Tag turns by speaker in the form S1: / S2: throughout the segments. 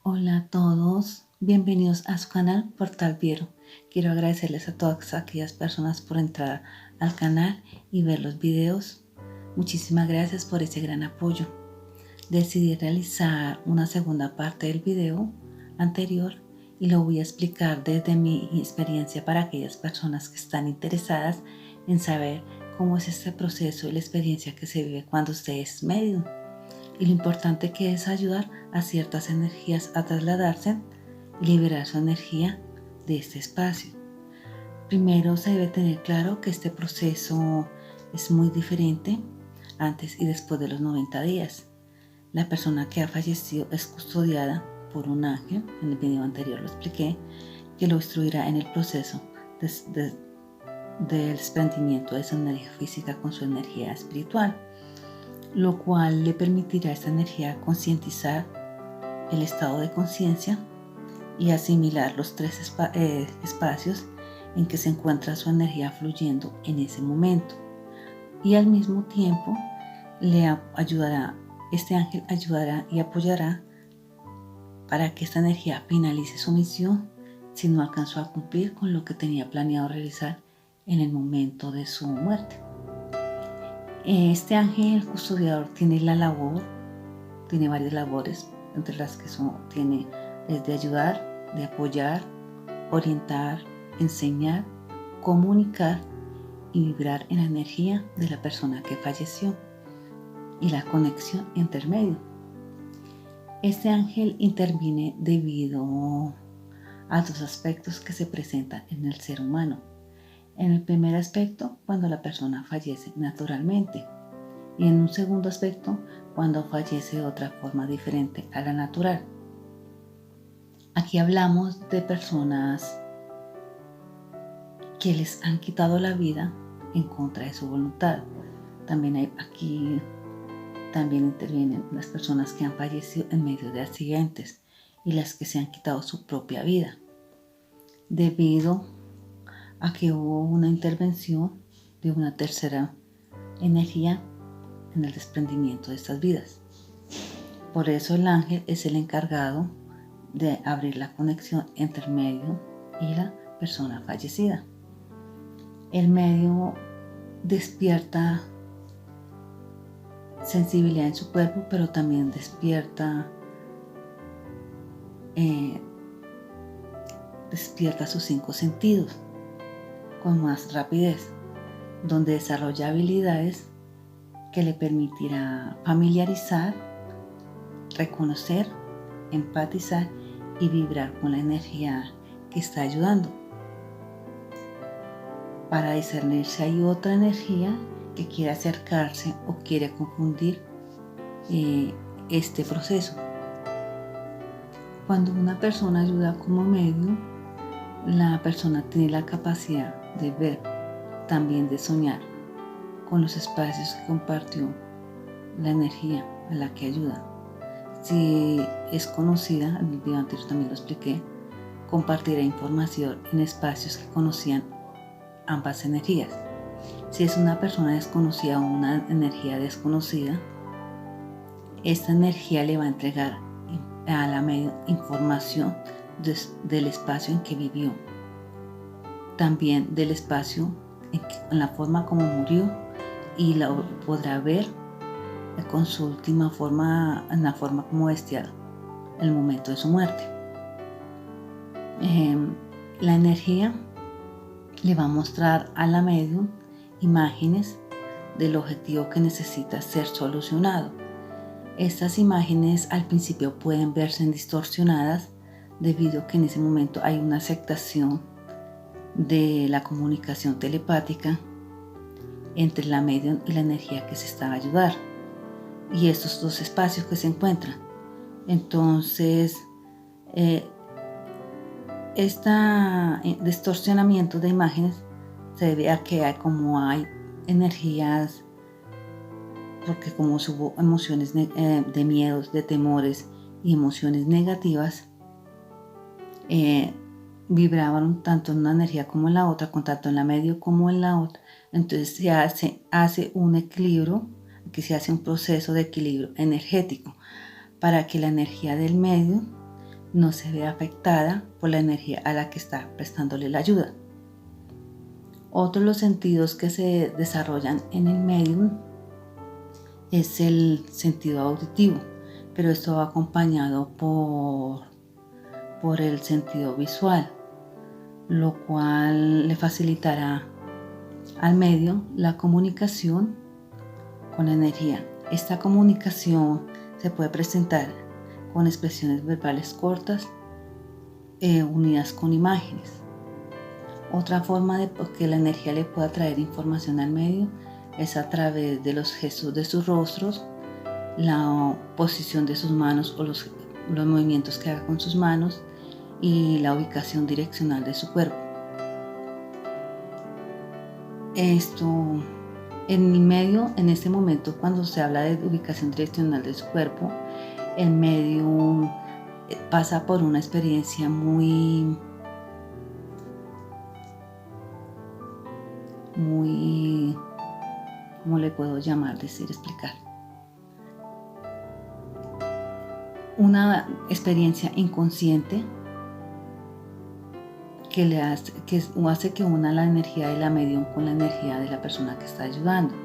S1: Hola a todos, bienvenidos a su canal Portal Viero. Quiero agradecerles a todas aquellas personas por entrar al canal y ver los videos. Muchísimas gracias por ese gran apoyo. Decidí realizar una segunda parte del video anterior y lo voy a explicar desde mi experiencia para aquellas personas que están interesadas en saber cómo es este proceso y la experiencia que se vive cuando usted es medium. Y lo importante que es ayudar a ciertas energías a trasladarse y liberar su energía de este espacio. Primero se debe tener claro que este proceso es muy diferente antes y después de los 90 días. La persona que ha fallecido es custodiada por un ángel, en el video anterior lo expliqué, que lo instruirá en el proceso del desprendimiento de su energía física con su energía espiritual, lo cual le permitirá a esta energía concientizar el estado de conciencia y asimilar los tres espacios en que se encuentra su energía fluyendo en ese momento. Y al mismo tiempo este ángel ayudará y apoyará para que esta energía finalice su misión si no alcanzó a cumplir con lo que tenía planeado realizar en el momento de su muerte. Este ángel custodiador tiene varias labores, entre las que tiene es de ayudar, de apoyar, orientar, enseñar, comunicar y vibrar en la energía de la persona que falleció y la conexión intermedio. Este ángel interviene debido a dos aspectos que se presentan en el ser humano. En el primer aspecto, cuando la persona fallece naturalmente, y en un segundo aspecto, cuando fallece de otra forma diferente a la natural. Aquí hablamos de personas que les han quitado la vida en contra de su voluntad. También intervienen las personas que han fallecido en medio de accidentes y las que se han quitado su propia vida, debido a que hubo una intervención de una tercera energía en el desprendimiento de estas vidas. Por eso el ángel es el encargado de abrir la conexión entre el medio y la persona fallecida. El medio despierta sensibilidad en su cuerpo, pero también despierta sus 5 sentidos con más rapidez, donde desarrolla habilidades que le permitirá familiarizar, reconocer, empatizar y vibrar con la energía que está ayudando, para discernir si hay otra energía que quiere acercarse o quiere confundir este proceso. Cuando una persona ayuda como medio, la persona tiene la capacidad de ver, también de soñar con los espacios que compartió la energía a la que ayuda. Si es conocida, en el video anterior también lo expliqué, compartirá información en espacios que conocían ambas energías. Si es una persona desconocida o una energía desconocida, esta energía le va a entregar a la medio información del espacio en que vivió, también del espacio en la forma como murió, y la podrá ver con su última forma, en la forma como bestial, en el momento de su muerte. La energía le va a mostrar a la medium imágenes del objetivo que necesita ser solucionado. Estas imágenes al principio pueden verse distorsionadas debido a que en ese momento hay una aceptación de la comunicación telepática entre la medium y la energía que se está a ayudar, y estos dos espacios que se encuentran. Entonces, este distorsionamiento de imágenes se debe a que como hay energías, porque como hubo emociones de miedos, de temores y emociones negativas, vibraban tanto en una energía como en la otra, con tanto en la medio como en la otra. Entonces se hace un equilibrio, que se hace un proceso de equilibrio energético para que la energía del medio no se ve afectada por la energía a la que está prestándole la ayuda. Otro de los sentidos que se desarrollan en el medium es el sentido auditivo, pero esto va acompañado por el sentido visual, lo cual le facilitará al medio la comunicación con la energía. Esta comunicación se puede presentar con expresiones verbales cortas unidas con imágenes. Otra forma de que la energía le pueda traer información al medio es a través de los gestos de sus rostros, la posición de sus manos o los movimientos que haga con sus manos y la ubicación direccional de su cuerpo. Esto en el medio, en este momento, cuando se habla de ubicación direccional de su cuerpo, el medio pasa por una experiencia muy, ¿cómo le puedo llamar, decir, explicar? Una experiencia inconsciente que hace que una la energía de la medium con la energía de la persona que está ayudando.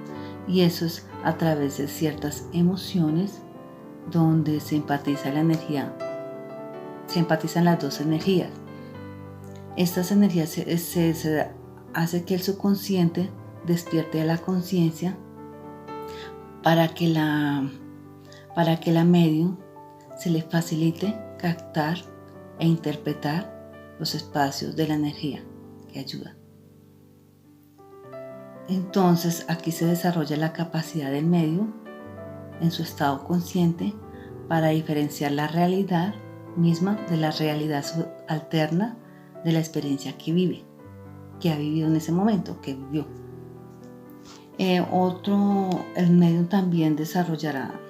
S1: Y eso es a través de ciertas emociones donde se empatiza la energía, se empatizan las dos energías. Estas energías se hace que el subconsciente despierte a la conciencia para que la medium se le facilite captar e interpretar los espacios de la energía que ayuda. Entonces aquí se desarrolla la capacidad del medium en su estado consciente para diferenciar la realidad misma de la realidad alterna de la experiencia que vive, que ha vivido en ese momento, que vivió. El medium también desarrollará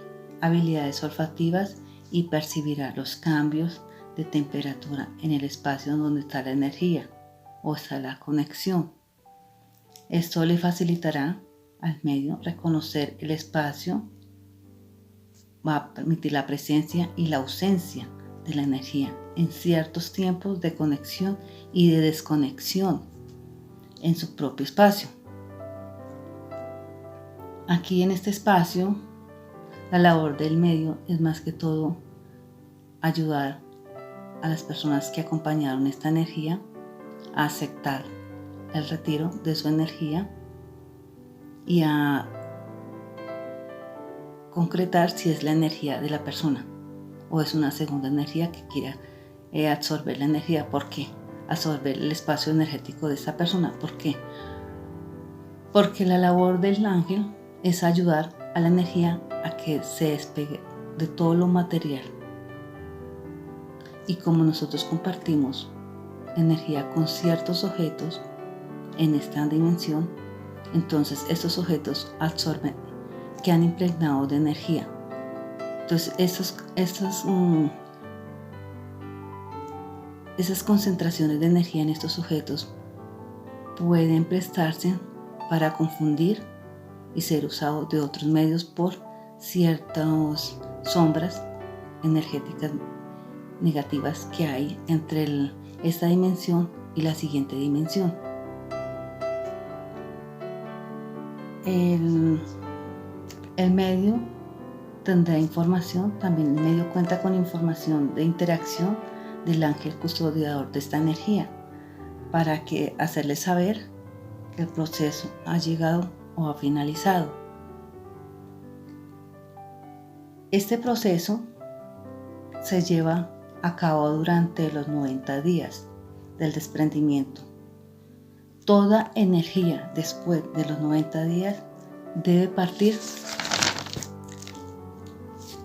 S1: habilidades olfativas y percibirá los cambios de temperatura en el espacio donde está la energía o está la conexión. Esto le facilitará al medio reconocer el espacio, va a permitir la presencia y la ausencia de la energía en ciertos tiempos de conexión y de desconexión en su propio espacio. Aquí en este espacio, la labor del medio es más que todo ayudar a las personas que acompañaron esta energía a aceptar el retiro de su energía y a concretar si es la energía de la persona o es una segunda energía que quiera absorber la energía. ¿Por qué? Absorber el espacio energético de esta persona. ¿Por qué? Porque la labor del ángel es ayudar a la energía a que se despegue de todo lo material. Y como nosotros compartimos energía con ciertos objetos en esta dimensión, entonces estos objetos absorben, quedan impregnados de energía. Entonces esas concentraciones de energía en estos sujetos pueden prestarse para confundir y ser usados de otros medios por ciertas sombras energéticas negativas que hay entre esta dimensión y la siguiente dimensión. El medio tendrá información, también el medio cuenta con información de interacción del ángel custodiador de esta energía para hacerle saber que el proceso ha llegado o ha finalizado. Este proceso se lleva a cabo durante los 90 días del desprendimiento. Toda energía después de los 90 días debe partir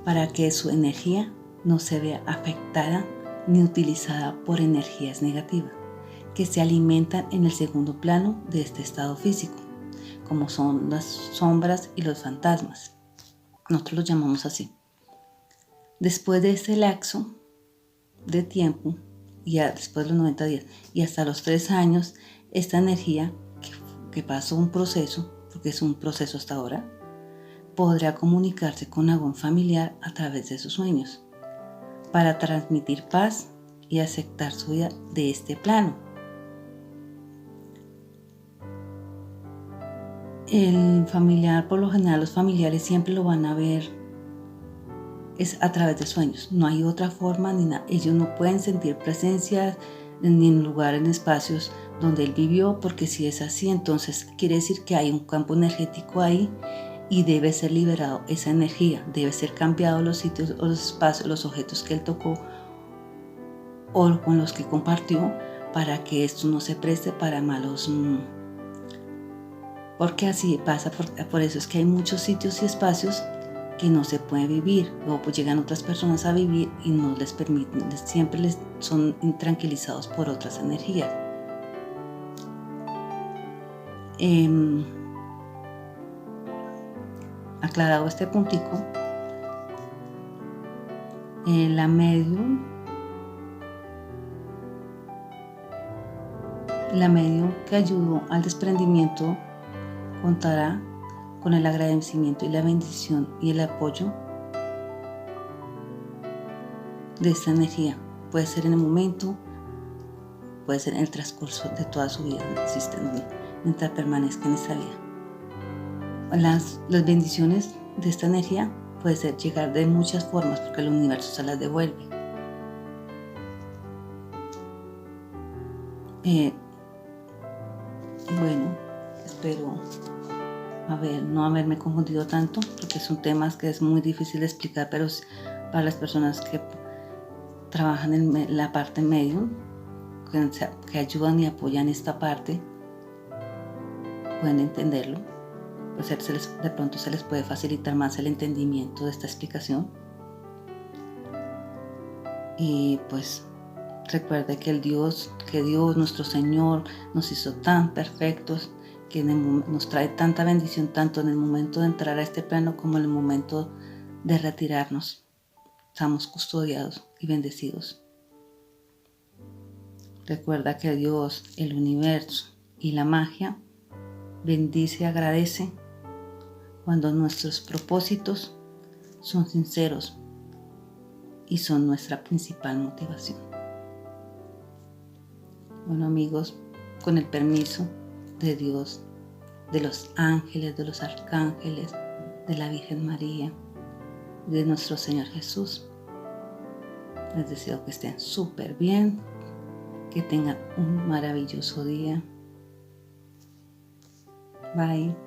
S1: para que su energía no se vea afectada ni utilizada por energías negativas que se alimentan en el segundo plano de este estado físico, como son las sombras y los fantasmas. Nosotros los llamamos así. Después de este lapso de tiempo, ya después de los 90 días y hasta los 3 años, esta energía que pasó un proceso, porque es un proceso hasta ahora, podrá comunicarse con algún familiar a través de sus sueños. para transmitir paz y aceptar su vida de este plano. El familiar, por lo general, los familiares siempre lo van a ver es a través de sueños. No hay otra forma ni nada. Ellos no pueden sentir presencia ni en lugar, en espacios donde él vivió, porque si es así, entonces quiere decir que hay un campo energético ahí y debe ser liberado esa energía, debe ser cambiado los sitios, los espacios, los objetos que él tocó o con los que compartió, para que esto no se preste para malos, porque así pasa. Por eso es que hay muchos sitios y espacios que no se puede vivir, o pues llegan otras personas a vivir y no les permiten, siempre les son intranquilizados por otras energías. Aclarado este puntico, la medium que ayudó al desprendimiento contará con el agradecimiento y la bendición y el apoyo de esta energía. Puede ser en el momento, puede ser en el transcurso de toda su vida, mientras permanezca en esta vida. Las bendiciones de esta energía puede ser llegar de muchas formas, porque el universo se las devuelve. Bueno, espero no haberme confundido tanto, porque son temas que es muy difícil de explicar, pero para las personas que trabajan en la parte medium, que ayudan y apoyan esta parte, pueden entenderlo. Pues de pronto se les puede facilitar más el entendimiento de esta explicación. Y pues recuerde que Dios, nuestro Señor, nos hizo tan perfectos, que nos trae tanta bendición, tanto en el momento de entrar a este plano como en el momento de retirarnos. Estamos custodiados y bendecidos. Recuerda que Dios, el universo y la magia bendice y agradece cuando nuestros propósitos son sinceros y son nuestra principal motivación. Bueno, amigos, con el permiso de Dios, de los ángeles, de los arcángeles, de la Virgen María, de nuestro Señor Jesús, les deseo que estén súper bien, que tengan un maravilloso día. Bye.